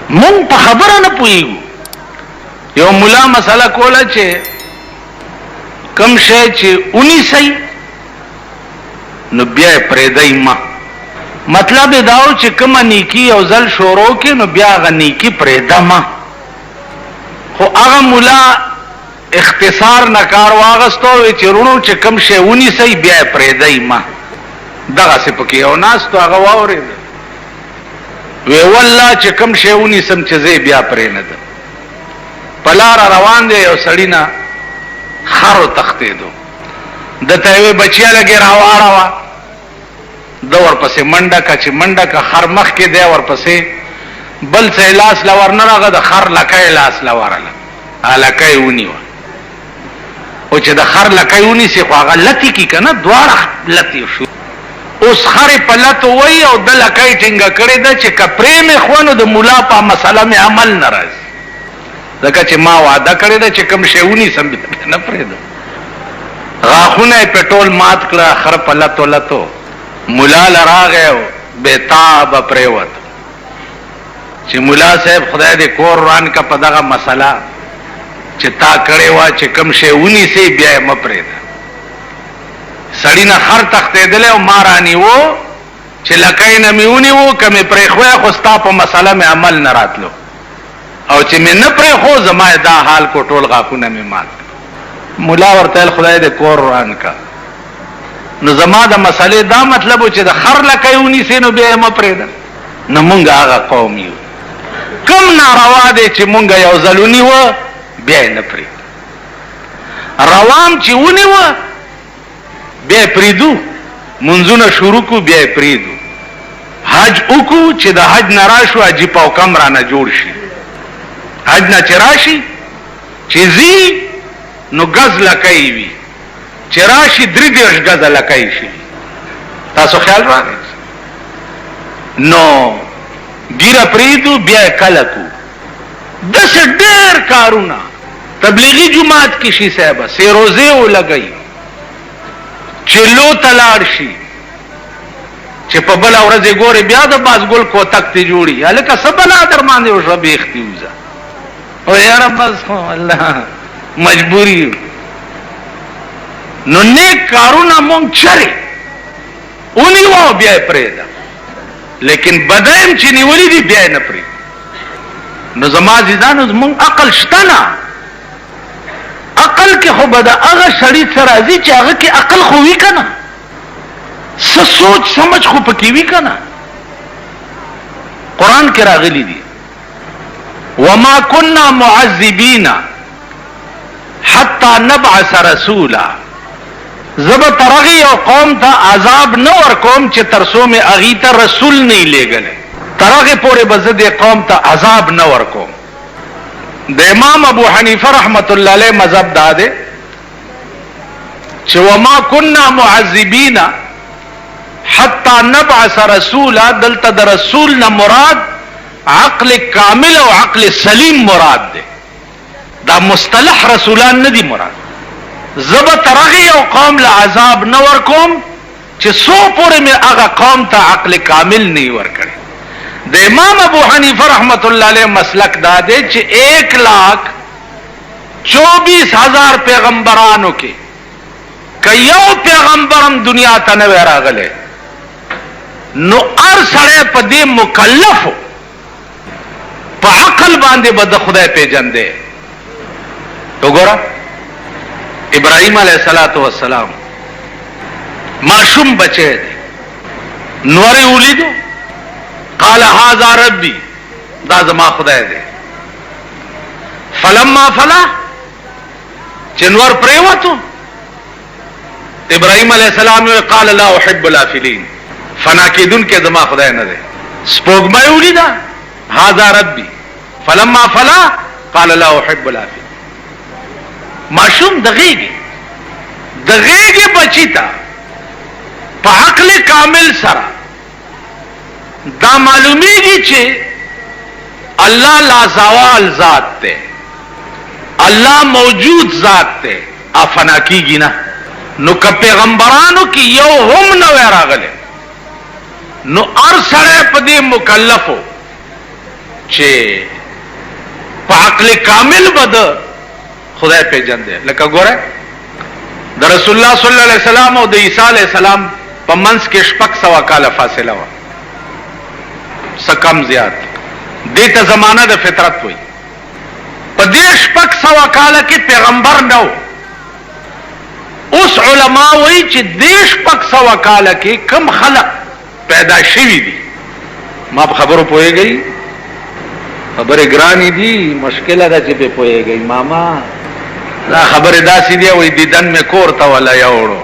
مونږ په خبره نه پوهیږو. یو مولا مسله کوله چې کم شی چې ونیسئ نو بیا یې پرېږدئ ما. مطلب یې دا و چې کومه نیکي یو ځل شروع کړي نو بیا هغه نیکي پرېږده ما. خو هغه مولا اختصار نه کار واغستو چې رونو چې کم شی ونیسئ بیا یې پرېږدئ ما. دغسې پکې یو ناستو هغه واورېده وی والله چې کم شی ونیسم چې زه بیا پرېنهدم. په لاره روان دی یو سړي نه خر وتښتېدو. دته یې وی بچیا لږې راواړوه. ده ورپسې منډه که چې منډه که خر مخکې دی ورپسې بل څه یې لاس له ورنه راغه د خر لکه یې لاس له ورله لکه یې ونیوه. او چې د خر لکه یې ونیسي خو هغه لتې کي که نه دواړه لتې شو. اوس خرې په لتو وایي او د لکه یې ټینګه کړې ده چې که پرې مې خوا نو د ملا په مسله مې عمل نه راځي. ځکه چې ما وعده کړې ده چې کوم شی ونیسم بیا نه پرېږدم. غاښونه یې پې ټول مات کړه خر په لتو لتو. ملا له راغی او بېتابه پرېوت چې ملا صاحب خدای دې کور وران که په دغه مسله چې تا کړې وه چې کوم شی ونیسې بیا یې مه پرېږده. سړي نه خر تښتېدلی او ما رانیوو چې لکۍ نه مې ونیوو که مې پرېښوی خو ستا په مسله مې عمل نه راتلو او چې مې نه پرېښو زما یې دا حال کو ټول غاښونه مې مات. ملا ورته ویل خدای دې کور وران که. نو زما د مسلې دا مطلب و چې د خر لکۍ ونیسې نو بیا یې مه پرېږده. نو مونږ هغه قوم یو کم ناروا دی چې مونږ یو ځل ونیوه بیا یې نه پرېږده. روان چې ونیوه بیا یې پرېږدو. منځونه شروع کړو بیا یې پرېږدو. حج وکړو چې د حج نه راشو حجي پوکم رانه جوړ شي. حج نه چې راشي چې ځي نو ګز لکۍ وي چې راشي 33 ګزه لکۍ شي. تاسو خیال راغی نو ګیره پرېږدو بیا یې کله کړو. داسې ډېر کارونه تبلیغي جومات کې شي صاحبه سیروزې ولګوي چې لو ته لاړ شي چې په بله ورځ یې ګورې بیا د بازګل کوتک ته جوړي. هلکه څه بلا در باندې وشوه بیختي وځه او یاره بس خو الله مجبوري. نو نیک کارونه مونږ چرې ونیوه بیا یې پرېږده لیکن بدایم چې نیولي دي بیا یې نه پرېږده. نو زما عزیزانو زمونږ عقل شته نه. عقل کې خو به د هغه سړي څه راځي چې هغه کې عقل خو وي که نه څه سوچ سمجھ خو پکې وي که نه. قرآن کې راغلی دي وما كنا معذبین حتی نبعث رسولا. زب ترغی او قوم ته عذاب نه ورکوم چې تر څو مې هغې ته رسول نه لیږلی. ترغې پورې به زه دې قوم ته عذاب نه ورکوم. د امام ابو حنیفه رحمت الله علیه مذهب دا دی چې وما كنا معذبین حتی نبعث رسولا. دلته د رسول نه مراد عقل کامل او عقل سلیم مراد دی. دا مصطلح رسولان نه دی مراد. زب ترغی او قوم له عذاب نه ورکوم چې څو پورې مې هغه قوم ته عقل کامل نه ورکړي. د امام ابو حنیفه رحمت الله علیه مسلک دا دی چې 1,24,000 پیغمبرانو کې که یو پیغمبرم دنیا ته نه وی راغلی نو هر سړی په دې مکلفو په عقل باندې به د خدای پیژندی. وګوره ابراهیم علیه السلام معصوم بچی دی. نورې ولیدو قال هذا ربي دا زما خدای دی. فلما فلا چې نور پرېوتو ابراهیم علیه السلام قال لا احب الافلین فنا کېدونکې زما خدای نه دی. سپوږمۍ ولیده هذا ربي فلما فلا قال لا احب الافلین. معصوم د غېږې بچی ته په عقل کامل سره دا معلومیږي چې الله لازوال ذات ته الله موجود ذات ته افنا کیږي نه. نو که پیغمبرانو کې یو هم نه وی راغلی نو هر سړی په دې مکلفو چې چې په عقل کامل بد خدای پیژن دی. لکه ګوره د رسول الله صلی الله علیه وسلم او د عیسی علیه السلام په منځ کې 600 کاله فاصله و، څه کم زیات. دې ته زمانہ د فطرت وای. په دې 600 کاله کې پیغمبر نه و. اوس علما وایي چې دې 600 کاله کې کم خلق پیدا شوي دي. ما په خبرو پوهېږئ؟ خبرې ګرانې دي، مشکله ده چې پې پوهېږئ. ماما دا خبرې داسې دي وایي دیدن مې کور ته ولا یوړو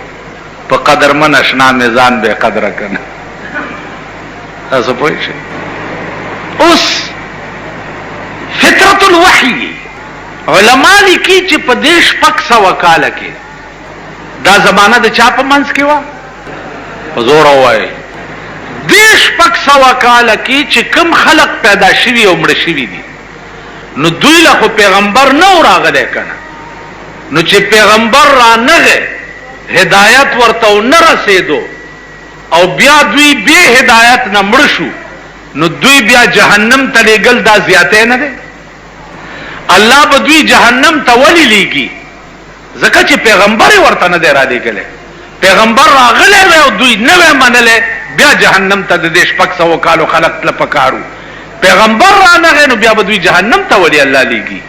په قدرمن اشنا مې ځان بې قدره کنه. تاسو پوه شئ؟ اوس فطرت الوحی علما لیکي چې په دې 600 کاله کې دا زمانہ د چا په منځ کې وه؟ په زور ووایئ. دې 600 کاله کې چې کم خلق پیدا شوي او مړه شوي دي، نو دوی له خو پیغمبر نه و راغلی کنه. نو چې پیغمبر را نغی هدایت ورته نه رسېدو او بیا دوی بې هدایت نه مړه شو، نو دوی بیا جهنم ته لېږل دا زیاتی نه دی؟ الله به دوی جهنم ته ولې لیږي؟ ځکه چې پیغمبر یې ورته نه دی را لېږلی. پیغمبر راغلی وی او دوی نه وی منلی، بیا جهنم ته د دې 600 کالو خلق له پکارو. پیغمبر را نغی نو بیا به دوی جهنم ته ولې الله لیږي؟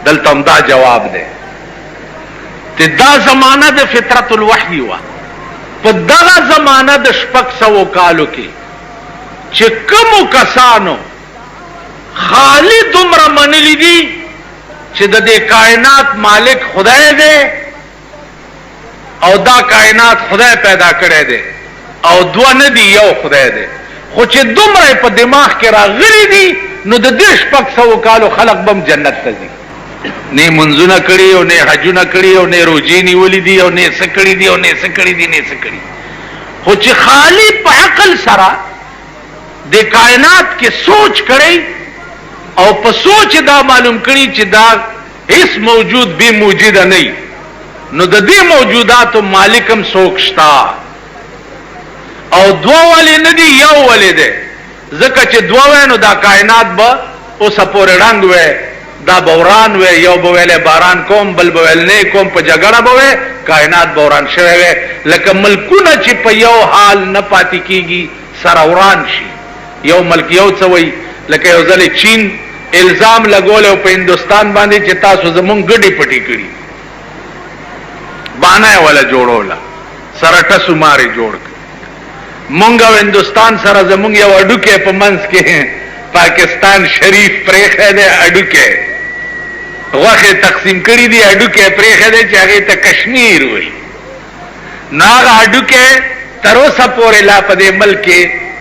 دلته هم دا جواب دی چې دا زمانہ د فطرت الوحی وه. په دغه زمانہ د 600 کالو کې چې کومو کسانو خالی دومره منلی دي چې د دې کائنات مالک خدای دی او دا کائنات خدای پیدا کړی دی او دوه نه دي یو خدای دی، خو چې دومره په دماغ کې راغلي دي نو د دې 600 کالو خلق بم جنت ته ځي. نه منځونه کړي او نه حجونه کړي او نه روزي نیولې دي او نه څه کړي دي او نه څه کړي دي نه څه کړي، خو چې خالی په عقل سره د کائنات کې سوچ کړي او په سوچ دا معلوم کړي چې دا هیڅ موجود به موجوده نه، نو د دې موجوداتو مالکم څوک شتا او دوه ولې نه دي یو ولې دی؟ ځکه چې دوه وی نو دا کائنات به اوسه پورې رنګ وی، دا بوران وی، یو به ویلی باران کوم بل به ویل نه کوم، په جګړه به وی کائنات بوران شوی وی. لکه ملکونه چې په یو حال نه پاتې کیږي سره وران شي. یو ملک یو څه وی، لکه یو ځل چین الزام لګولی په هندوستان باندې چې تاسو زمونږ ګډې پټې کړي، بانا یې وله جوړوله، سره ټسو مارې جوړ کړ. مونږ او هندوستان سره زمونږ یو اډوکی په منځ کې پاکستان شریف پریښی دی، اډوکی غوښې تقسیم کړي دي، اډوکی پریښی دی چې هغې ته کشمیر وایي. نو هغه اډوکی تر اوسه پورې لا په دې ملک کې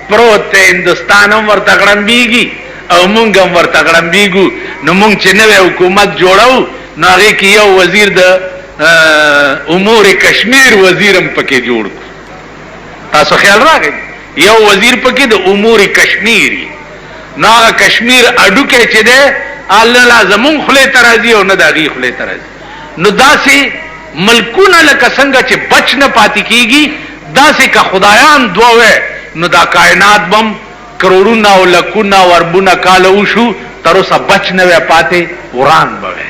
پروت دی. هندوستان هم ورته غړمبېږي او مونږ هم ورته غړمبېږو. نو مونږ چې نوی حکومت جوړو نو هغې کې یو وزیر د امور کشمیر وزیر هم پکې جوړ کړو. تاسو خیال راغی؟ یو وزیر پکې د امور کشمیری. نو هغه کشمیر اډوکی چې دی الله زمونږ خولې ته راځي او نه د هغې خولې ته راځي. نو داسې ملکونه لکه څنګه چې بچ نه پاتې کېږي، داسې که خدایان دوه وی نو دا کائنات بم کروڑونه او لکونه او اربونه کاله وشو تر اوسه بچ نه وی پاتې، وران به وی.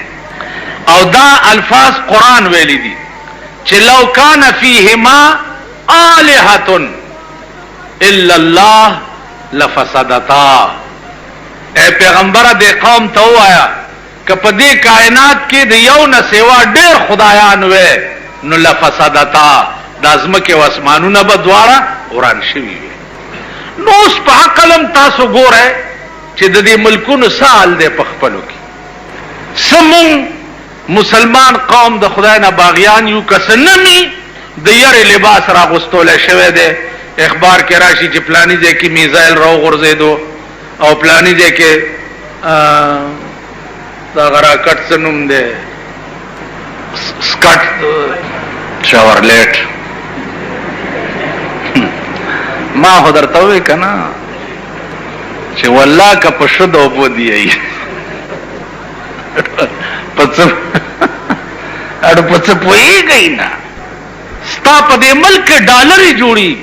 او دا الفاظ قرآن ویلی دي چې لو کان فیهما آلهة الا الله لفسدتا. اے پیغمبر دے قوم ته وایا که په دې کائنات کې د یو نه سوا ډېر خدایان وې نو لفسدتا، د ځمکې او اسمانونه به دواړه وران شوي وي. نو اوس په عقلم تاسو ګورئ چې د دې ملکونو څه حال دی په خپلو کې. څه مسلمان قوم د خدای نه باغیان یو، که څه نه مي د یارې لباس راغوستولی شوی دی. اخبار کې راشي چې پلانی ځای کې میزایل راوغورځېدو او پلانی ځای کې دغه راکټ څه نوم دی سکټ شاورلیټ. ما خو درته ووایې که نه چې والله که په ښه د اوبو دی په څه اړو په څه پوهېږئ نه. ستا په دې ملک کې ډالرې جوړېږي،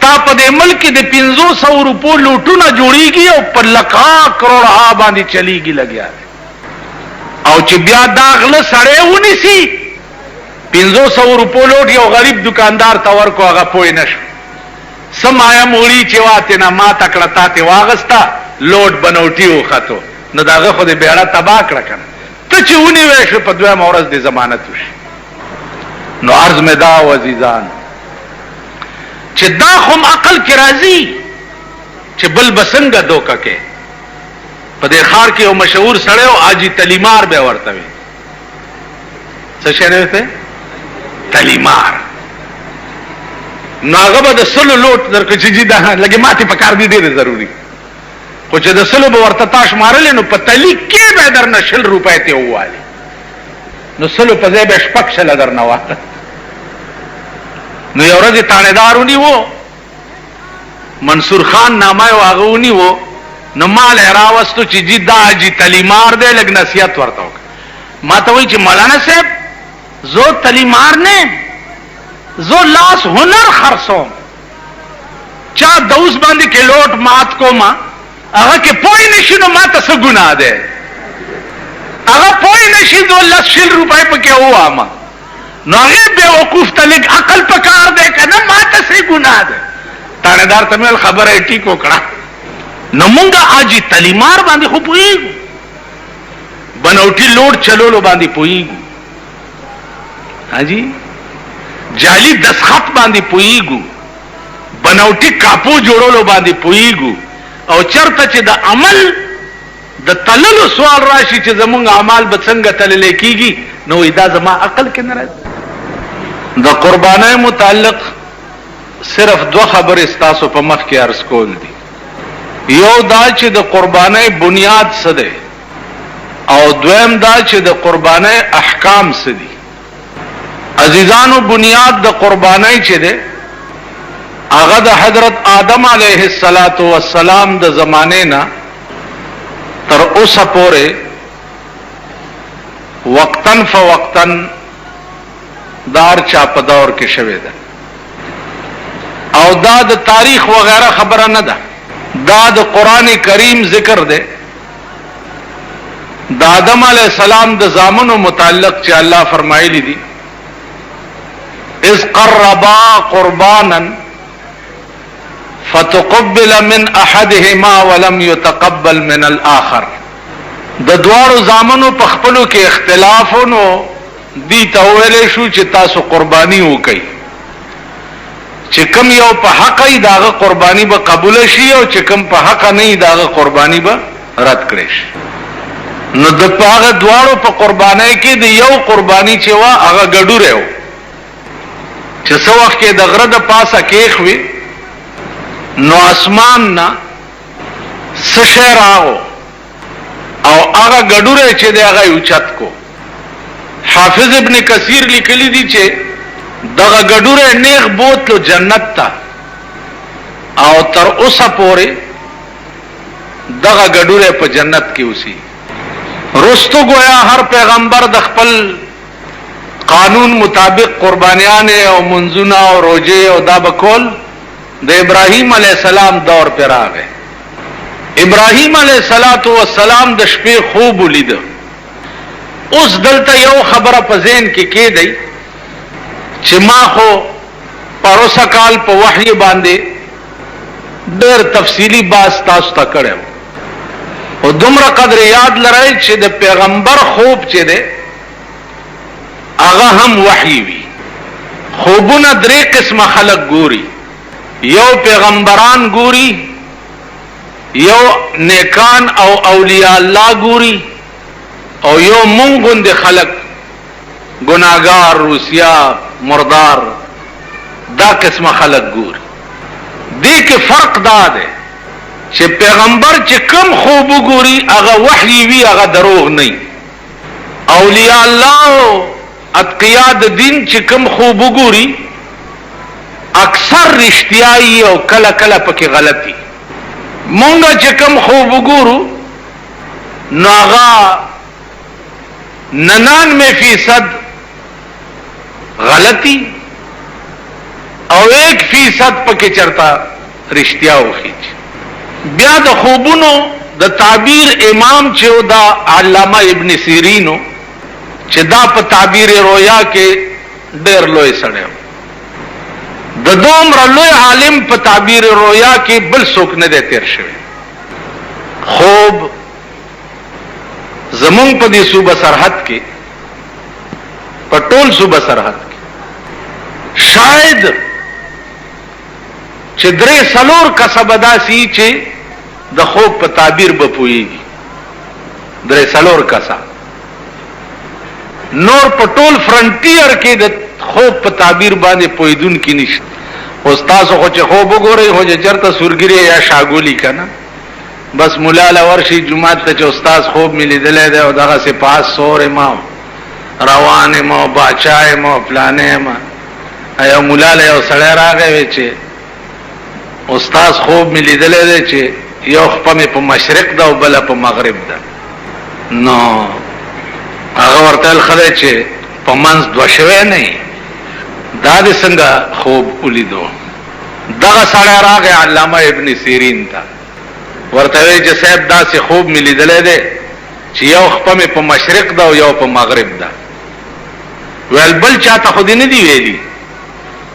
تا په دې ملک د 500 روپو لوټونه جوړیږي او په لکا کروڑه باندې چلیږي لګیا او چې بیا داغله سړی ونیسي 500 روپو لوټ یو غریب دکاندار تا ورکو هغه پوه نشو سمایا موړي چې واته نه ما تکړه تاته واغستا لوټ بنوټي وختو نو داغه خو دې بیړه تبا کړ کنه ته چې ونی وې په دوه مورز دې ضمانت وشي نو عرض مې دا عزیزان چې دا هم عقل کې راځي چې بل بسنګ دوکه کې په دې خار کې یو مشهور سړی او حاجی تلیمار به ورته وي څه شنه ته تلیمار ناغه به د سلو لوټ درکې چې دا لګي ماته په کار دي ډېر ضروری خو چې د سلو به ورته تاش مارل نو په تلی کې به درنه 100 روپۍ ته واله نو سلو په ځای به شپک شل درنه واته نو یو ورځ تانیدارونی وو منصور خان نامه واغونی وو نو مال راوستو چې جی دا حاجی تلیمار دے لګ نصیحت ورته ما ته وی چې مولانا صاحب زو تلیمار نه زو لاس هنر خرصوم چا دوس باندې کې لوټ مات کو ما هغه کې پوی نشي نو ما ته څه ګناه ده هغه پوی نشي زو 100 روپۍ پکې هوا ما نو هغه به وقوف تلک عقل پکار دے کنه ما ته څه ګناه ده تانیدار ته خبره ټیکو کړه نو مونږه حاجی تلیمار باندې خو پویږو بنوټي لوټ چلولو باندې پویږو حاجی جعلی دسخط باندې پویږو بنوټي کاپو جوړولو باندې پویږو او چرته چې د عمل د تللو سوال راشي چې زمونږ اعمال به څنګه تلل کیږي نو دا زما عقل کې نه راځي د قربانۍ متعلق صرف 2 خبرې ستاسو په مخ کې عرض کول دي یو دا چې د قربانۍ بنیاد څه ده او دویم دا چې د قربانۍ احکام څه دي عزیزانو بنیاد د قربانۍ چې ده هغه د حضرت آدم علیه السلام د زمانه نه تر اوسه پورې وقتن فوقتن دار چا په دور کې شوه ده او دا د تاریخ وغیرہ خبره نه ده دا د قران کریم ذکر ده د آدم علیہ السلام د زامنو متعلق چې الله فرمایلی دي اذ قربا قربانا فتقبل من احدهما ولم يتقبل من الاخر د دوارو زامنو په خپلو کې اختلافونو دي ته ویلې شو چې تاسو قرباني وکړئ چې کوم یو په حق ای داغه قرباني به قبول شي او چې کوم په حق نه ای داغه قرباني به رد کړي شي نو د هغه دواړو په قربانۍ کې د یو قرباني چې وا هغه ګډوره و چې څو وخت کې د غره د پاسه کېخ وي نو اسمان نه سشر راو او هغه ګډوره چې د هغه اوچت کو حافظ ابن کثیر لیکلی دي چې دغه ګډوره نیغ بوتلو جنت ته او تر اوسه پورې دغه ګډوره په جنت کې اوسي رستو گویا هر پیغمبر د خپل قانون مطابق قربانیان او منځونه او روزه او دا بکول د ابراهیم علیه السلام دور پر راغی ابراهیم علیه السلام د شپې خوب ولید اوس دلته یو خبره په ذهن کې کېدی چې ما خو پروسه کال په وحی باندې ډېر تفصیلی باز تاسو ته کړم او دومره قدر یاد لرئ چې د پیغمبر خوب چې ده هغه هم وحی وی خوبونه 3 قسمه خلق ګوري یو پیغمبران ګوري یو نیکان او اولیاء الله ګوري او یو مونږ د خلق گناہگار روسیا مردار دا قسمه خلق ګوري دې کې فرق دا ده چې پیغمبر چې کم خوب ګوري هغه وحی وی هغه دروغ نه اولیاء الله اتقیا د دین چې کم خوب ګوري اکثر رښتیايي او کله کله پکې غلطي مونږ چې کم خوب ګورو نو هغه 99% غلطی او 1% پکې چرتا رښتیا وخیچ. بیا د خوبونو د تعبیر امام چې دا علامه ابن سیرینو چې دا په تعبیر رویا کې ډېر لوی سړی د دومره لوی عالم په تعبیر رویا کې بل څوک نه دی تیر شوی. خوب زمون په دې صوبه سرحد کې په ټول صوبه سرحد کې شاید چې 3-4 کسبه داسي چې د خوب په تعبیر به پوهیږي. 3-4 کسا نور په ټول فرنټیر کې د خوب په تعبیر باندې پوهیدون کې نشته. استاد خو چې خوب وګوري هو چې چرته سورګری یا شاګولی کنه بس مولا لورشي جمعه ته چې استاد خوب ملي دلې ده او دغه سپاس سور امام روان مو باچای مو پلانې ما ایا مولا له یو سړی راغی چې استاد خوب ملي دلې ده چې یو خپل په مشرق ده او بل په مغرب ده. نو هغه ورته خدای چې په منځ دوه شوی نه دا د څنګه خوب ولیدو. دغه سړی راغی علامه ابن سیرین ته ورته وی چې صاحب داسې خوب مې لیدلی دی چې یو خپه مې په مشرق ده او یو په مغرب ده. ویل بل چاته خو دې نه دی ویلي؟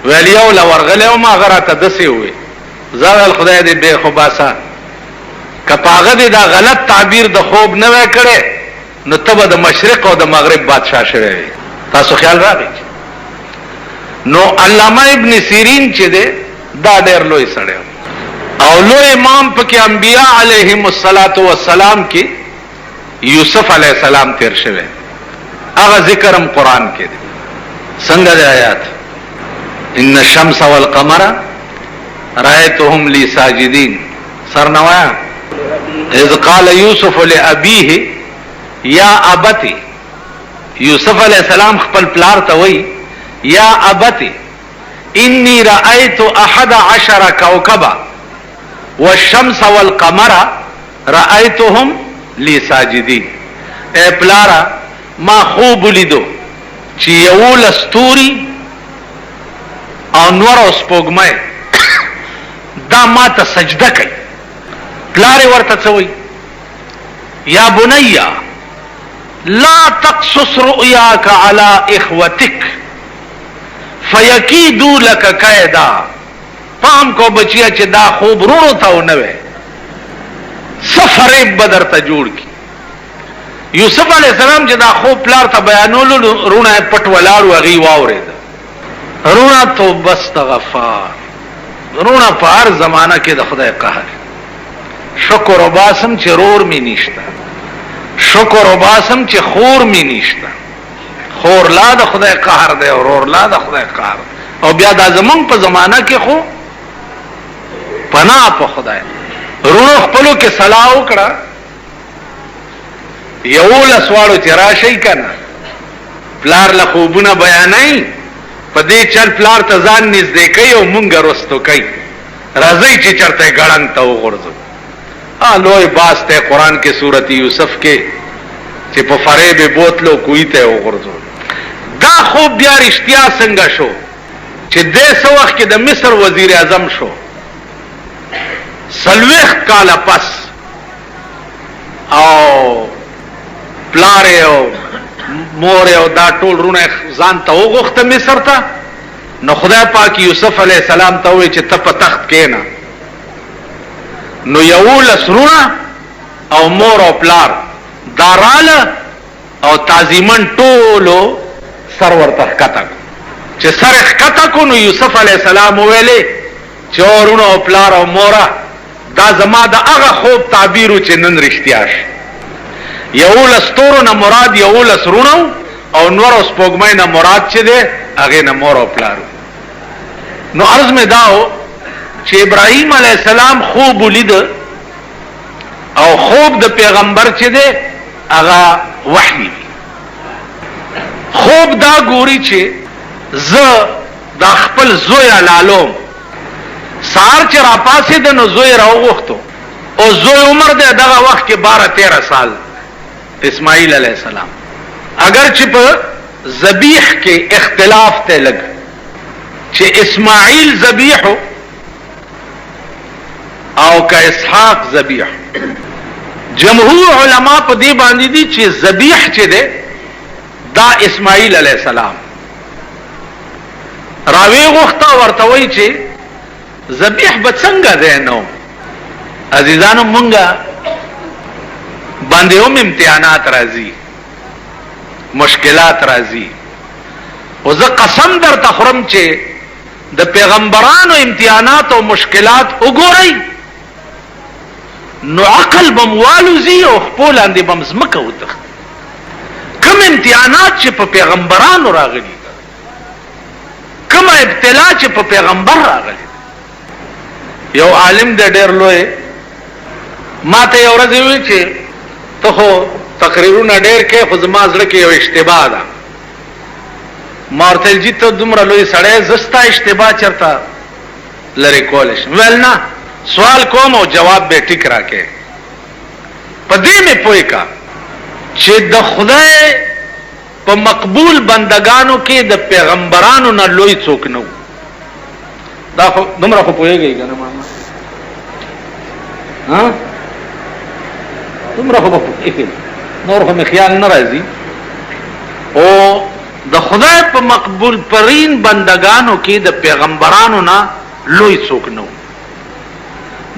ویل یو له ورغلی وم هغه راته داسې ووی. زه ویل خدای دې بې خو باسه که په هغه دې دا غلط تعبیر د خوب نه وی کړی نو ته به د مشرق او د مغرب بادشاه شوی وی. تاسو خیال راغی؟ نو علامه ابن سیرین چې دی دا ډېر لوی سړی او لوی امام پکې انبیاء علیهم السلام کې یوسف علیہ السلام تیر شوی. هغه ذکرم قرآن کې دی. څنګه دی آیات؟ ان الشمس والقمر رأيتهم لي ساجدين. سرنوایا اذ قال یوسف لأبیه یا ابتی. یوسف علیہ السلام خپل پلار ته وی یا ابتی انی رأیت 11 کوكبا والشمس والقمر رأیتهم لی ساجدین. اے پلارا ما خوب لیدو چې 11 ستوري او نور او سپوږمۍ دا ما ته سجده کوي. پلار ورته څه وی؟ یا بنیا لا تقصص رؤیاک علی اخوتک فیکیدو لک کیدا. پام کو بچیا چې دا خوب رونو ته و نه وي سفرې بدر ته جوړ کی. یوسف علیہ السلام چې دا خوب پلار ته بیانولو رونه پټ ولاړو هغه واورید. رونه تو بس غفار رونه په هر زمانہ کې د خدای قهر. شکر وباسم چې رور می نشته. شکر وباسم چې خور می نشته. خور لا د خدای قهر دی او رور لا د خدای قهر. او بیا د زمون په زمانہ کې خو پناه په خدای. رونو خپلو کې صلاح وکړه 11 واړو چې راشي کنه پلار له خوبونه بیانای په دې چل پلار ته ځان نږدې کوي او مونږ رستو کوي. راځي چې چرته غړنګ ته وغورځو. لوی باس ته قرآن کې سورۃ یوسف کې چې په فریب بوتلو کوی ته وغورځو. دا خوب بیا رښتیا څنګه شو چې د څو وخت کې د مصر وزیر اعظم شو 40 کاله پس او پلار او مور او دا ټول رونه ځان ته وغوښته مصر ته. نو خدای پاک یوسف علیہ السلام ته وی چې ته په تخت کېنا. نو 11 رونه او مور او پلار داراله او تعظیمن ټولو سر ورته ښکته چې سر ښکته کو. نو یوسف علیہ السلام ویلې چې ورونه او پلار او مورا دا زما د هغه خوب تعبیرو چې نن رښتیا شي. 11 ستورو نه مراد 11 رونو او نور او سپوږمۍ نه مراد چې ده هغه نه مور او پلار. نو عرض می داو چې ابراهیم علیہ السلام خوب ولید او خوب د پیغمبر چې ده هغه وحی. خوب دا ګوري چې زه د خپل زوی لالوم سار چې را پاسې د نو زوی راوغختو او زوی عمر ده دغه وخت کې 12-13 سال اسماعیل علیہ السلام. اگر چې په ذبیح کې اختلاف ته لګ چې اسماعیل ذبیح او که اسحاق ذبیح. جمهور علما په دې باندې دي چې ذبیح چې ده دا اسماعیل علیہ السلام. راوی غوښتا ورته وایي چې ذبیح به څنګه ده. نو عزیزانو مونږه باندې هم امتحانات راځي، مشکلات راځي، او زه قسم در تخرم چې د پیغمبرانو امتحانات او مشکلات وګورئ نو عقل بموالوزی او خپل اندې بمزمکه وتخ. کوم امتحانات چې په پیغمبرانو راغلي، کوم ابتلا چې په پیغمبر راغلي. یو عالم د ډېر لوی ما ته یو ورځ وی چې ته خو تقریرونه ډېر کې، خو زما زړه کې یو اشتباه ده. ما ورته ویل چې ته دومره لوی سړی، زستا اشتباه چرته لرې کولی شم. ویل نه، سوال کوم او جواب به ټیک راکې. په دې مې پوه کا چې د خدای په مقبول بندگانو کې د پیغمبرانو نه لوی څوک نه و. دا خو دومره خو پوهېږئ که نه ماما؟ دومره خو به پوهېږئ، نور خو مې خیال نه راځي. او د خدای په مقبول پرین بندگانو کې د پیغمبرانو نه لوی څوک نه و.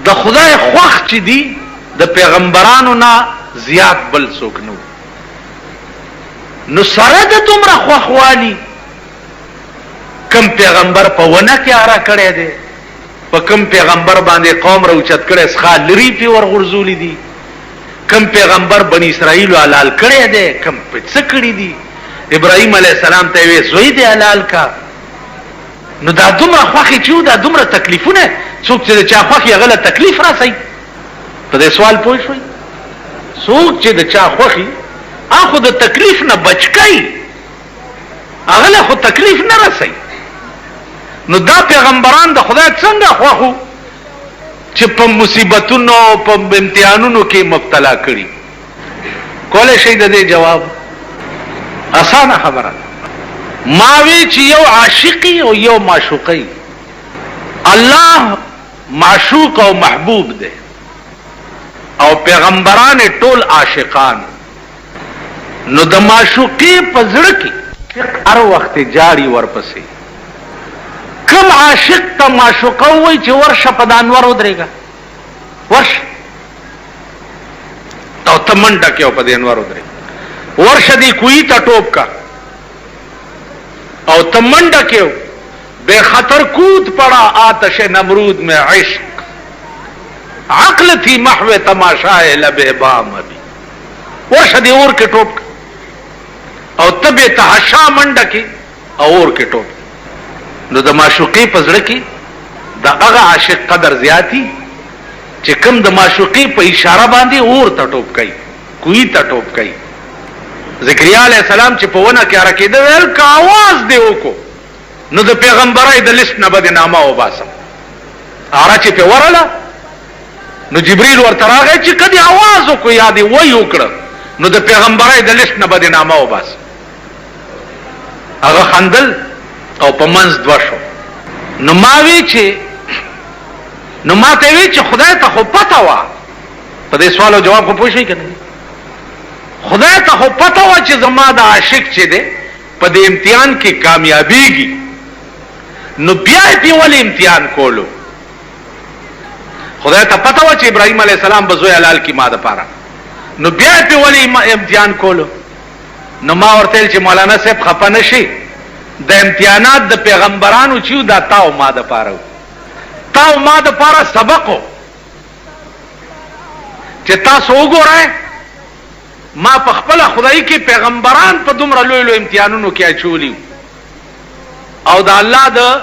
د خدای خوښ چې دی د پیغمبرانو نه زیات بل څوک نه و. نو سره د دومره خوښوالي کم پیغمبر په ونه کې اره کړی دی، په کم پیغمبر باندې قوم راوچت کړی څخه لري پې ورغورځولي دي، کم پیغمبر بني اسرائیلو حلال کړی دی، کم په څه کړي دي. ابراهیم علیه السلام ته وی زوی دی حلال کا. نو دا دومره خوښې چې دا دومره تکلیفونه، څوک چې د چا خوښي هغه له تکلیف راسي. په دې سوال پوه شوئ؟ څوک چې د چا خوښي هغه د تکلیف نه بچ کوي، هغه له خو تکلیف نه رسي. نو دا پیغمبران د خدای څنګه خوښو چې په مصیبتونو په امتحانونو کې مبتلا کړي؟ کولی شئ د دې جواب؟ اسانه خبره. ما وی چې یو عاشقی او یو معشوقی. الله معشوق او محبوب دی او پیغمبران ټول عاشقان. نو د معشوقی په زړه کې هر وخت جاری ورپسې. کوم عاشق ته معشوقه وای چې ورشه په د انور ودرېږه، ورشه او ته منډه کې او په د انور ودرېږه، ورشه دی کوی ته ټوپ کا او ته منډه کې بے خطر کود پڑا آتش نمرود میں عشق، عقل تھی محو تماشائے لب بام ابھی. ورشه دی اور کې ټوپ کا او تبه تحشا منډه کې اور کې ټوپ. نو د معشوقي په زړه کې د هغه عاشق قدر زیاتی چې کوم د معشوقي په اشاره باندې اور ته ټوپ کوي، کوی ته ټوپ کوي. زکریا علیہ السلام چې په ونه کې راکېده ویل که आवाज دی وکړو نو د پیغمبرای د لیست نه به د نامه وباسم. هغه چې په ورله نو جبرئیل ورته راغی چې کدی आवाज وکړو یا دی وای وکړه نو د پیغمبرای د لیست نه به د نامه وباسم. هغه خندل او په منځ دوه شو. نو ما وی چې نو ما ته وی چې خدای ته خو پته وه. په دې سوال او جواب خو پوه شئ که نه؟ خدای ته خو پته وه چې زما د عاشق چې دی په دې امتحان کې کامیابیږي، نو بیا یې پې ولې امتحان کولو؟ خدای ته پته وه چې ابراهیم علیه السلام به زوی حلال کړي ما دپاره، نو بیا یې پې ولې امتحان کولو؟ نو ما ورته ویل چې مولانا صاحب خفه نه شي، د امتحانات د پیغمبرانو چې دا تا او ما دپاره و، تا او ما دپاره سبق و چې تاسو وګورئ ما په خپله خدای کې پیغمبران په دومره لوی لوی امتحانونو کې اچولي او د الله د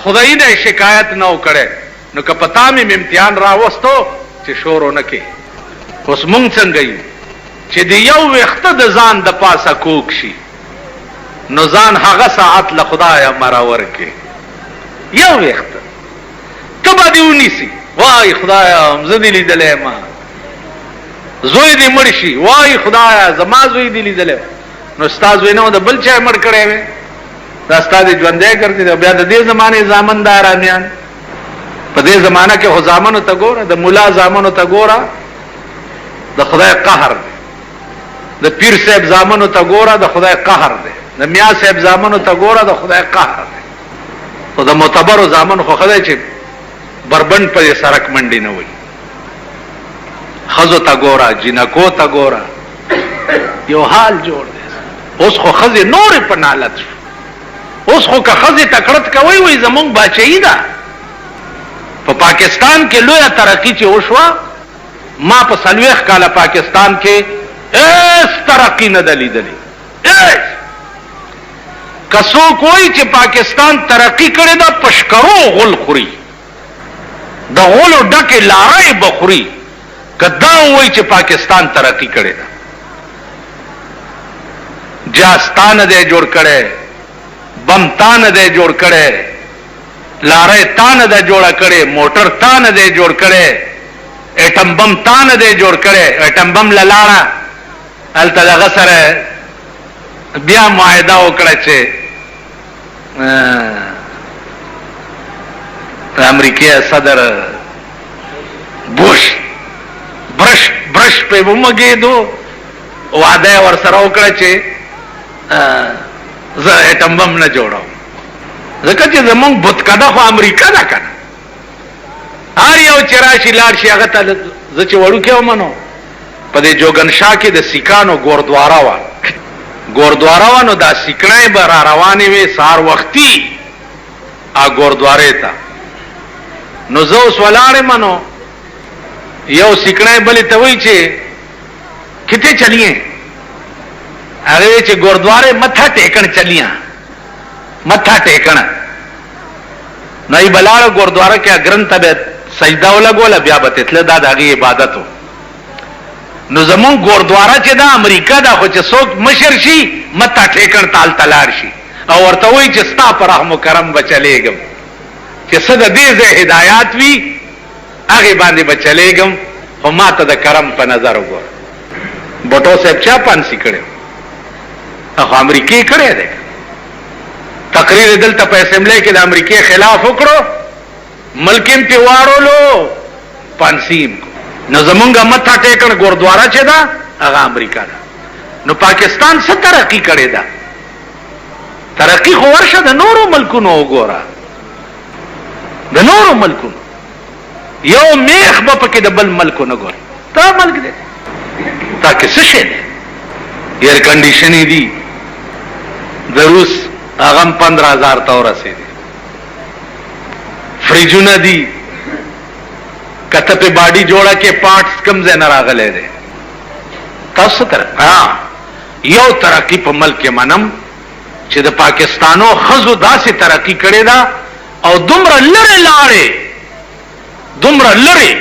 خدای نه شکایت نه وکړی. نو که پتا مې امتحان راوستو چې شور ونه کې. اوس مونږ څنګه یو چې د یو ویښته د ځان د پاسه کوک شي نو ځان هغه ساعت له خدایه مرور کې. یو ویښته ته به دې ونیسي، وای خدایا زه دې لیدلی ما، زوی دې مړ شي، وای خدایا زما زوی دې لیدلی، نو ستا زوی نه د بل چا مړ کړی وی. راستا دې ژوندې ګرځي بیا د دې زمانه زامندارامیان په دې زمانہ کې خو زامنو ته ګوره د مولا زامنو ته ګوره د خدای قهر دی د پیر صاحب زامنو ته ګوره د خدای قهر دی د میا صاحب زامنو ته ګوره د خدای قهر دی خو د معتبرو زامن خو خدای چې بربند په سرک منډي نه وي خزو ته ګوره جنکو ته ګوره یو حال جوړ دی اوس خو خزي نور په نالت شو اوس خو که خزي تکړت کوي وي زمونږ بچی ده په پاکستان کې لویه ترقی چې وشوه ما په 40 کاله پاکستان کې اس ترقی نه دلیدلی کسو کوئی چې پاکستان ترقی کړي دا پشکرو غل خوري د غلو ډکه لارې بخوري کدا وای چې پاکستان ترقی کړي دا جاستان دې جوړ کړي بمتان دې جوړ کړي لارې تان دې جوړ کړي موټر تان دې جوړ کړي اټم بم تان دې جوړ کړي اټم بم لاله الته دغه سره بیا معاهده وکړه چې امریکای صدر بوش برش په ومګېدو وعده ور سره وکړه چې زه اټم بم نه جوړم ځکه چې زمونږ بتکده خو امریکا ده کنه هر یو چې راشي لاړ شي هغه ته زه چې وړوکی ومنو په دې جوګنشاه کې د سیکانو ګوردواره وه ګوردواره وه نو دا سیکړۍ به را روانې وې سهار وختي ګوردوارې ته نو زه اوس ولاړم نو یو سیکړۍ بلې ته وایي چې کتنے چلیے هغه چې ګوردواره متھا ټیکن چلیاں متھا ټیکن نه ای بلاړه ګوردواره کې اگرن ته سجده ولګوله بیا به تتله دا د هغې عبادت و نو زمون ګوردواره چې دا امریکا دا خو چې څوک مشر شي متا ټیکن تال تلار شي او ورته وایي چې ستا په رحم و کرم به چلیږم چې څه د دې ځای هدایات وي هغې باندې به چلیږم خو ما ته د کرم په نظر وګوره بټو صاحب چا پانسي کړی خو امریکې کړی دی تقریر دلته په اسمبلی کې د امریکې خلاف وکړو ملکیم پې واړولو پانسیم نو زمونږه متھا ټیکن ګوردواره چې ده هغه امریکا ده نو پاکستان څه ترقی کړې ده ترقی خو ورشه د نورو ملکونو وګوره د نورو ملکونو یو میخ به پکې د بل ملکو نه ګوري دا ملک دی دا کې څه شی دی ایر کنډیشنې دي د روس هغه هم 15,000 ته ورسېدي فریجونه دي کته په باډي جوړه کې پارټس کم ځای نه راغلي دي تاسو تر یو ترقی په ملک منم چې د پاکستانو خزو داسې ترقی کړي دا او دومره لره لاړې دومره لره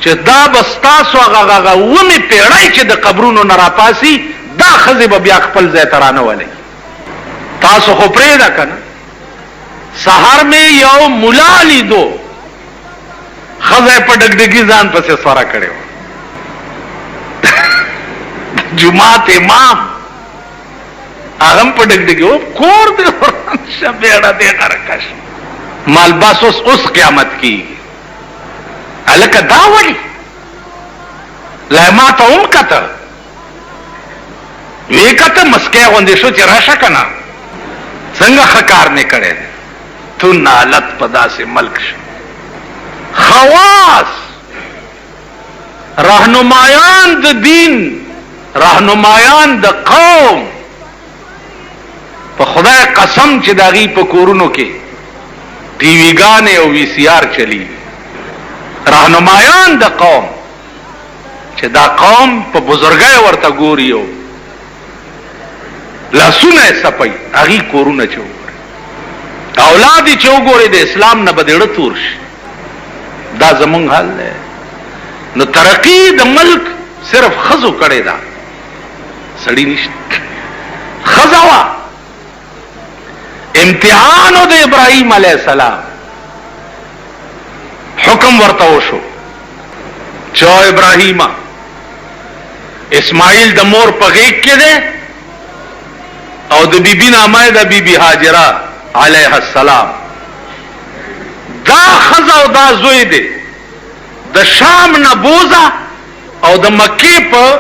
چې دا بستاسو هغه ومه پیړای چې د قبرونو نه راپاسي دا خزي به بیا خپل ځای ترانه ولي تاسو خو پرې دا کنه سحر میں یو مولا لیدو خزه په ډګډګي ځان پسې سواره کړو جمعات امام هغه په ډګډګي او کور دې شبيړه دې غرقش مالباسوس اوس قیامت کی الک داولی لما ته هم کته وی کته مسکه غوندې شو چې راشه کنه څنګه خکار نه کړي تو نالت پدا سے ملک شو خواص رهنمایان د دین رهنمایان د قوم په خدای قسم چې داغي په کورونو کې ټي وی ګانې او وی سی آر چلی رهنمایان د قوم چې دا قوم په بزرګۍ ورته ګوريو لاسونه سپي هغه کورونه چو اولاد چې وګوري د اسلام نه بدړه تور شي دا زمونږ حال دی نو ترقی د ملک صرف خزو کړي دا سړی نشته خزوا امتحان د ابراهیم علیه السلام حکم ورته وشو چې ابراهیم اسماعیل د مور په غیږ کې دی او د بیبی نامه د بیبی هاجره علیها السلام. دا خزه او دا زوی دی د شام نه بوزه او د مکې په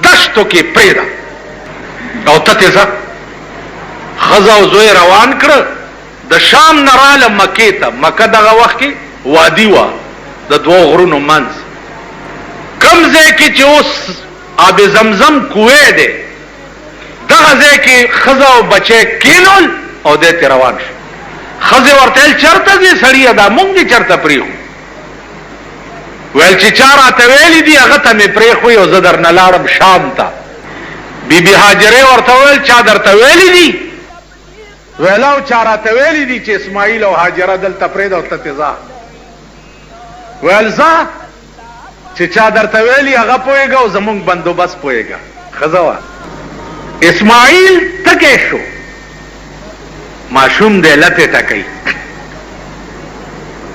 دشتو کې پریدا او تتزه خزه او زوی روان کړ د شام نه رااله مکې ته. مکه دغه وخت کې وادي وا د دوه غرونو منځ کم ځای کې چې اوس آب زمزم کوه دی دغه ځای کې خزه او بچی کینول او دې ته روان شو. خزه ورته چرته دي سړی دا مونږ دې چرته پریخو ویل چې چا راته ویلي دي هغه ته مې پریخو او زه درنه لاړم شام ته. بیبي هاجره ورته ویل چا درته ویلي دي؟ ویل او چا راته ویلي دي چې اسماعیل او هاجره دلته پرېږده او ته ځه. ویل ځه چې چا درته ویلي هغه پوهېږه او زمونږ بندوبست پوهېږه. ښځه وه اسماعیل تکی شو ماشوم دی لتې ټکئ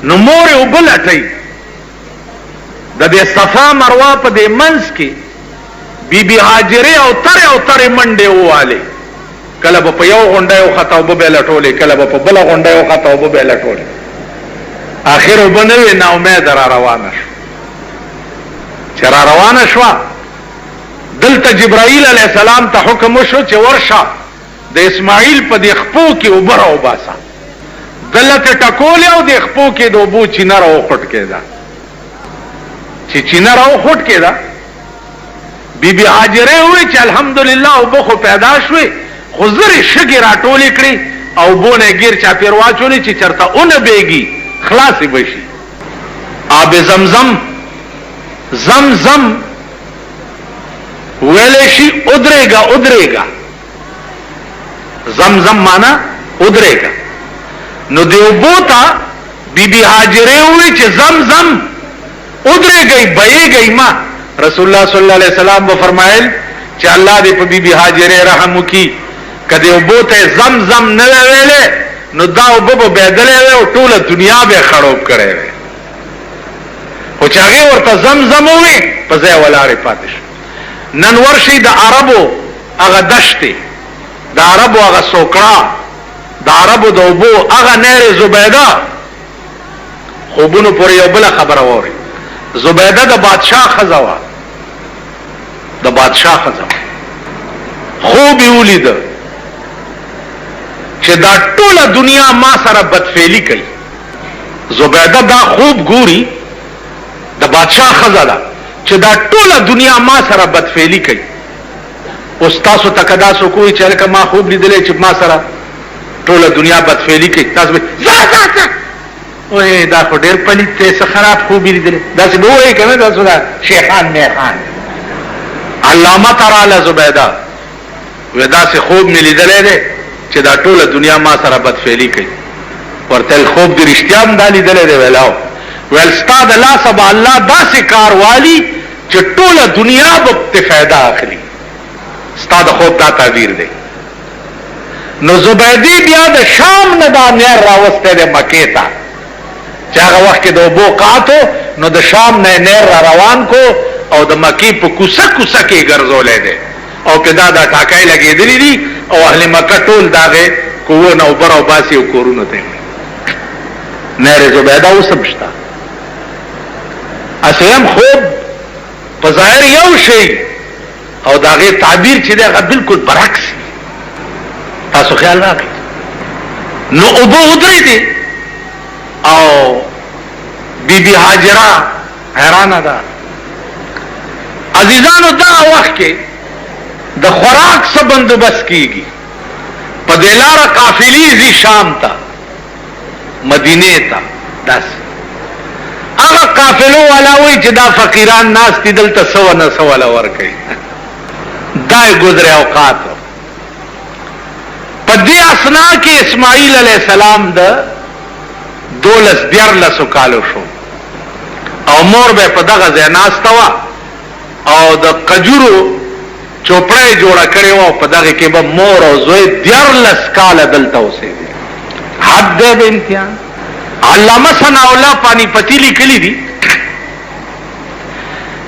نو مور یې اوبه لټئ د دې صفا مروه په دې منځ کې بیبي هاجرې او ترې منډې ووالې. کله به په یو غونډۍ وخته اوبه به یې لټولې کله به په بله غونډۍ وخته اوبه به یې لټولې. آخر اوبه نه وې ناامیده را روانه شو. چې را روانه شوه دلته جبرائیل علیه السلام ته حکم وشو چې ورشه د اسماعیل په دې خپو کې اوبه راوباسه. دلته ټکولې او د خپو کې د اوبو چینه راوخوټ کېده. چې چینه راوخوټ کېده بیبي هاجرې وویل چې الحمدلله اوبه خو پیدا شوې خو زرې شګې راټولې کړې او اوبو نه ګیر چاپېر واچولې چې چېرته اونه بیږي خلاصې به شي. آب زمزم زمزم ویلې شي ادرېږه زمزم معنا ادرېږه. نو د اوبو ته بیبي هاجرې وویل چې زمزم ادرېږئ بهېږئ ما. رسول الله صلی الله علیه وسلم به فرمایل چې الله دې په بیبي هاجرې رحم وکړي که دې اوبو ته زمزم نه وی ویلې نو دا اوبه به بهېدلې وې او ټوله دنیا به یې خړوب کړی وی. خو چې هغې ورته زمزم ووي په ځای ولاړې پاتې شو. نن ورشي د عربو هغه دشتې د عربو هغه سوکړه د عربو د اوبو هغه نهر زبیده خوبونو پورې یو بله خبره واورئ. زبیده د بادشاه ښځه وه د بادشاه ښځه وه. خوب یې ولیده چې دا ټوله دنیا ما سره بدفعلي کوي. زبیده دا خوب ګوري د بادشاه ښځه ده چې دا ټوله دنیا ما سره بدفعلي کوي. اوس تاسو ته که دا څوک وایي چې هلکه ما خوب لیدلی چې ما سره ټوله دنیا بدفعلي کوي تاسو به ځه وای دا خو ډېر پلیت دی څه خراب خوب یې لیدلی داسې به ووایي که نه تاسو دا شیخان میخان. علامه ته راله زبیده وایي داسې خوب مې لیدلی دی چې دا ټوله دنیا ما سره بدفعلي کوي. ورته ویل خوب دې رښتیا هم دا لیدلی دی؟ ویل او. ویل ستا د لاسه به الله داسې کار والي چې ټوله دنیا به ته فایده اخلي. ستا د خوب دا تعبیر دی. نو زبیدې بیا د شام نه دا نهر راوستی دی مکې ته چې هغه وخت کې د اوبو قحط نو د شام نه نهر را روان کو او د مکې په کوڅه کوڅه کې یې ګرځولی دی او پې دا ټاکای لګېدلي دي او اهل مکه ټول د هغې کوو نه اوبه راوباسي او کورونو ته یې نهر زبیده اوس هم شته. اسیم خوب په ظاهر یو شی او د هغې تعبیر چې دی هغه بلکل برعکس وي. تاسو خیال راکړئ. نو اوبه ودرېدې او بیبي هاجره حیرانه ده. عزیزانو دغه وخت کې د خوراک څه بندوبست کېږي. په دې لاره قافلې ځي شام ته مدینې ته. داسې هغه قافلو والا وایي چې دا فقیران ناست دي دلته سوه نه سوله ورکوي. دا یې ګذر اوقات. په دې اثنا کې اسماعیل علیه السلام د 12 کالو شو او مور به په دغه ځای ناسته وه او د قجورو چوپړه یې جوړه کړې وه او په دغه کې به مور او زوی 14 کاله دلته اوسېدي. حد دی د امتحان. علامه ثناءالله پانیپتي لیکلي دي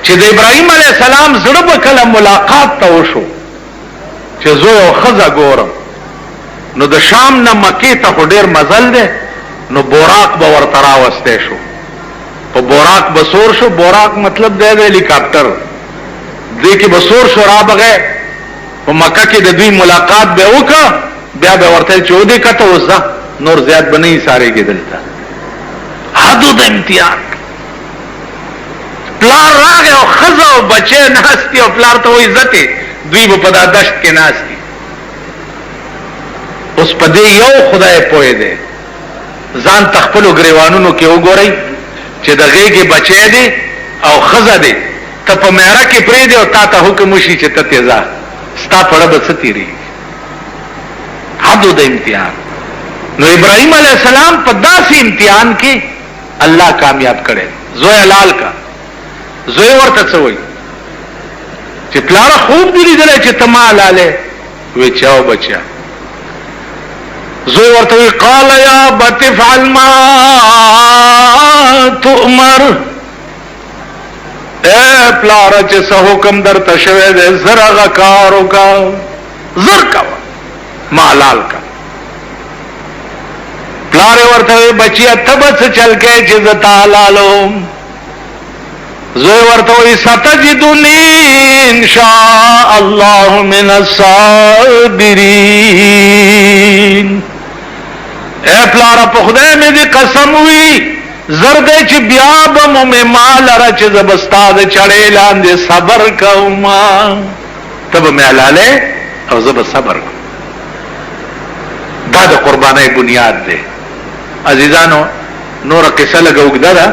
چې د ابراهیم علیه السلام زړه به کله ملاقات ته وشو چې زوی او ښځه ګورم نو د شام نه مکې ته خو ډېر مزل دی، نو بوراک به ورته راوستی شو، په بوراک به سور شو. بوراک مطلب دی د هلیکاپټر، دې کې به سور شو را بغی په مکه کې د دوی ملاقات به وکړه، بیا به ورته چې ودې کته اوس ځه، نور زیات به نه ایسارېږي دلته. حدو د امتحان پلار راغی او ښځه او بچی ناستي او پلار ته وایي ځتې، دوی به په دا دشت کې ناستي. اوس په دې یو خدای پوه دی، ځان تخپلو ګریوانونو کې وګورئ چې د غېږې بچی دی او ښځه دی، ته په میره کې پرېږدې او تا ته حکم وشي چې ته تې ځه، ستا پړه به څه تېرېږي. حدو د امتحان. نو ابراهیم علیہ السلام په داسې امتحان کې الله کامیاب کړي. زوی لال کا زوی ورته څه وایي چې پلاره خوب دې لیدلی چې ته ما لاله؟ وی چاو بچیا. زوی ورته وی قال یا ابت افعل ما تؤمر، اے پلاره چې څه حکم درته شوی دی زر هغه کار وکړه، زر کوه ما لال کا. پلاره ورته وی بچیا ته به څه چل کې چې زه تا لالم؟ زوی ورته وی ستجدنی ان شاء الله من الصابرین. اے پلاره په خدای مې دې قسم وی زرد چې بیا به مو مې مال را چې زبستا د چړې لاندې صبر کوم، ته به مې حلاله او زه به صبر کوم. دا د قربانۍ بنیاد دی. عزیزانو نور قصه لګه اوږده ده.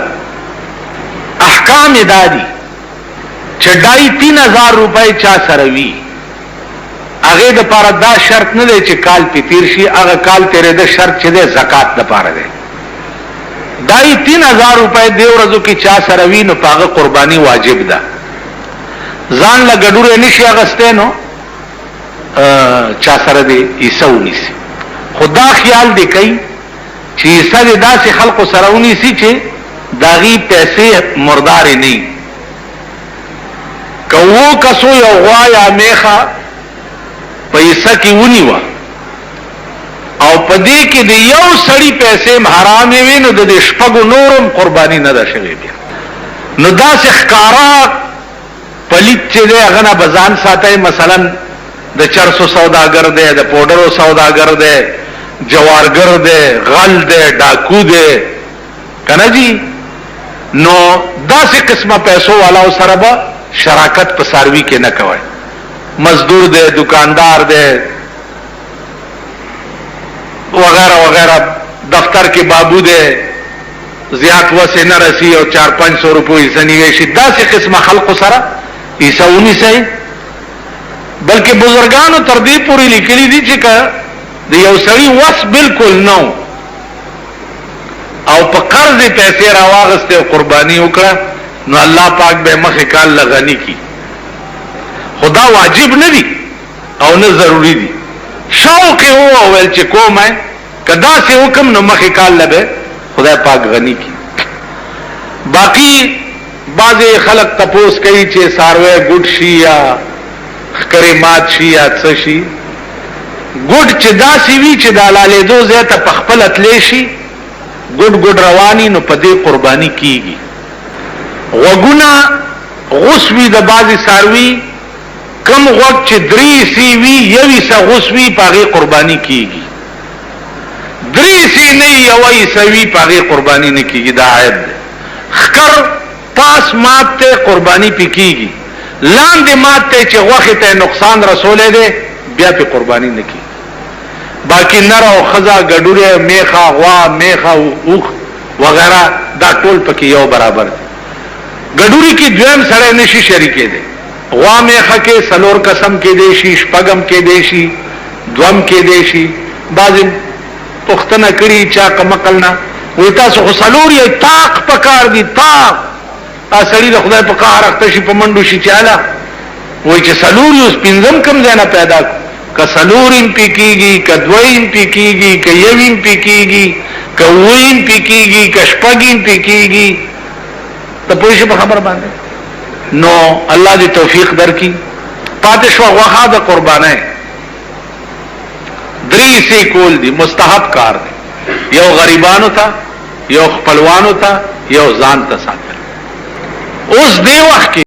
احکام دادی چې 2,500 روپۍ چا سره وي، هغه د پاره دا شرط نه دی چې کال په تیر شي، هغه کال تیرې د شرط چې د زکات د پاره دی. 2,500 روپۍ دی ورځو کې چا سره وي نو پاغه قرباني واجب ده. ځان لا ګډوره نشي اغسته نو چا سره دی عیسو نیسی. خدا خیال دی کوي چې عیسا د داسې خلقو سره ونیسي چې داغي پیسې مردار نه کوو کسو یو غوا یا میخه پیسې کې ونیوا او پدې کې د یو سړی پیسې حرام وي نو د شپږو نورم قرباني نه ده شوی. بیا نو داسې ښکارا پلیت چې دی هغه نه بزان ساتي. مثلا د چرسو سوداګر دی، د پوډرو سوداګر دی، جوارګر دی، غل دی، ډاکو دی کنه جی. نو داسې قسمه پیسو والاو سره به شراکت په ساروي کې نه کوي. مزدور دی، دکاندار دی وغیرہ وغیرہ، دفتر کې بابو دی، زیات وسه نه رسی او 400-500 روپۍ سنیوي شي. داسې قسمه خلقو سره عیساونی سي. بلکې بزرګانو تر دې پورې لیکلي دي چې د یو سړي وس بالکل نو او په قرض پیسې راواغسته او قرباني وکړه نو الله پاک به مخه کال لغنی کی. خدا واجب نه دي او نه ضروری دي. شوق هو ول چې کومه کدا سے حکم نو مخه کال لبه خدای پاک غنی کی. باقی بعض خلق تپوس کوي چې ساروی ګډ شي یا کرامات شي یا څه شي. ګډ چې داسې وی چې د لاله دو زیاته پخپل اتلی شي ګډ ګډ رواني نو په دې قرباني کیږي. وګونه غسوی د بعضی ساروی کم وخت چې 3 سی وی یوي سا غسوی پاغي قرباني کیږي. 3 سی نه یوي سوي پاغي قرباني نه کیږي. دا عیب خکر پاس ماته قرباني پکېږي، لاندې ماته چې وخت ته نقصان رسولې ده بیا په قرباني نه کیږي. باقی نر او خزا ګډوره میخه غوا میخه اوخ وغیرہ دا ټول پکې یو برابر دي. ګډوري کې دویم سره نشي شریکې دي. غوا میخه کې سلور قسم کې دي شي، شپغم کې دي شي، دوم کې دي شي. بعضی پختنه کړي چا کمقلنا وې تاسو خو سلور یې طاق پکار دي. طاق اصلي د خدای په قهر اخته شي په منډو شي چاله وې چې سلور یې پنځم کم ځای نه پیدا کسلورین پکېږي، کدوین پکېږي، کيوین پکېږي، کوین پکېږي، کشپګین پکېږي. ته پوه شې په خبر باندې. نو الله دې توفیق درکړي. پاتې شو غوښه د قربانۍ درې سي کول دي مستحب کار دی. یو غریبانو ته، یو خپلوانو ته، یو ځان ته ساتل. اوس دی وخت کې